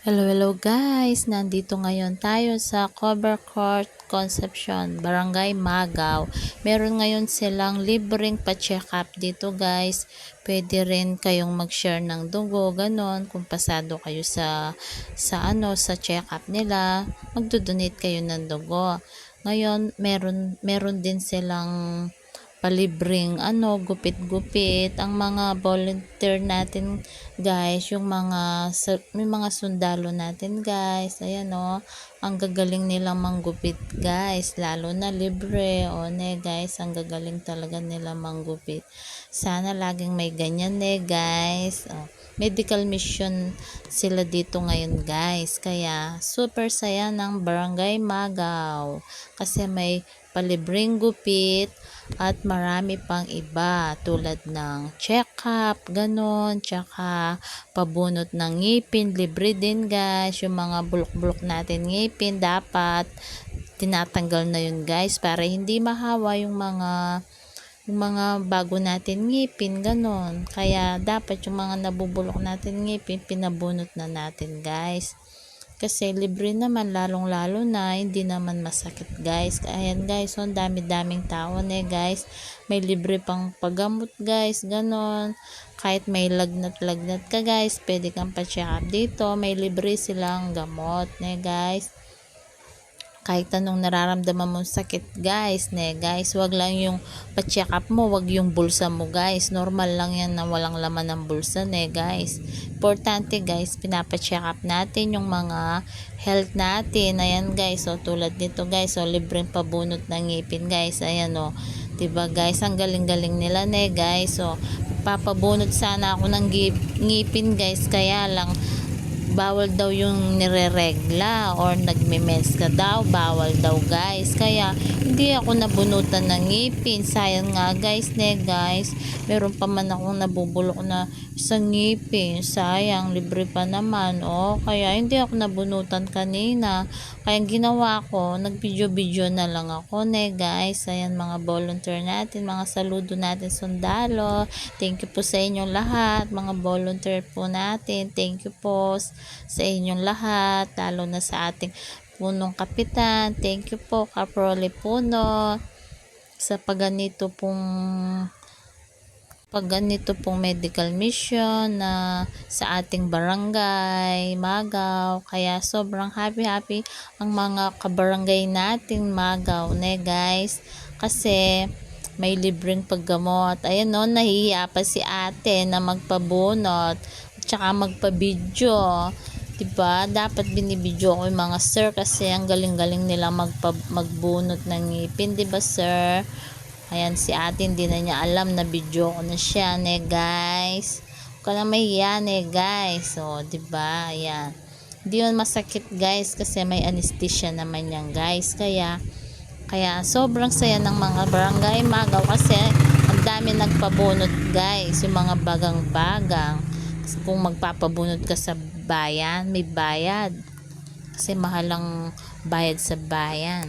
Hello, hello guys! Nandito ngayon tayo sa Cover Court, Concepcion, Barangay Magaw. Meron ngayon silang libreng pa-check up dito guys. Pwede rin kayong mag-share ng dugo, ganon. Kung pasado kayo sa check up nila, magdo-donate kayo ng dugo. Ngayon, meron din silang palibreng gupit-gupit ang mga volunteer natin guys, may mga sundalo natin guys. Ayan ang gagaling nilang manggupit guys, lalo na libre guys, ang gagaling talaga nila manggupit. Sana laging may ganyan guys. Medical mission sila dito ngayon guys, kaya super saya ng Barangay Magaw kasi may palibreng gupit at marami pang iba tulad ng check-up, ganon, tsaka pabunot ng ngipin, libre din guys. Yung mga bulok-bulok natin ngipin, dapat tinatanggal na yun guys para hindi mahawa yung mga bago natin ngipin, ganon. Kaya dapat yung mga nabubulok natin ngipin, pinabunot na natin guys. Kasi libre naman, lalong-lalo na hindi naman masakit guys. Ayan guys, ang dami-daming tao guys. May libre pang paggamot guys, ganon. Kahit may lagnat-lagnat ka guys, pwede kang pa-check up dito. May libre silang gamot guys. Kahit anong nararamdaman mong sakit guys guys, wag lang yung pa-check up mo, wag yung bulsa mo guys. Normal lang yan na walang laman ng bulsa guys. Importante guys, pinapa-check up natin yung mga health natin. Ayan guys, tulad nito guys, libreng pabunot ng ngipin guys. Ayan diba guys, ang galing-galing nila guys. Papabunot sana ako ng ngipin guys, kaya lang bawal daw yung nireregla or nagme-mens ka daw, bawal daw guys, kaya hindi ako nabunutan ng ngipin. Sayang nga guys guys, meron pa man akong nabubulok na isang ngipin, sayang, libre pa naman kaya hindi ako nabunutan kanina. Kaya ginawa ko, nag-video na lang ako guys. Ayan mga volunteer natin, mga saludo natin sundalo, thank you po sa inyong lahat, mga volunteer po natin, thank you po sa inyong lahat, lalo na sa ating punong kapitan. Thank you po, Kaprole Puno, sa pagganito pong medical mission na sa ating barangay Magaw. Kaya sobrang happy ang mga kabarangay nating Magaw guys, kasi may libreng paggamot. Ayan nahihiya pa si ate na magpabunot tsaka magpa-video, diba? Dapat binibidyo ko yung mga sir kasi ang galing-galing nila magbunot ng ngipin, diba sir? Ayan si ate, hindi na niya alam na video ko na siya guys. Huwag ka na mahiya guys, diba? Ayan, hindi yun masakit guys kasi may anesthesia naman yan guys. Kaya sobrang saya ng mga barangay Magaw kasi ang dami nagpabunot guys, yung mga bagang-bagang. Kung magpapabunot ka sa bayan, may bayad kasi mahal ang bayad sa bayan.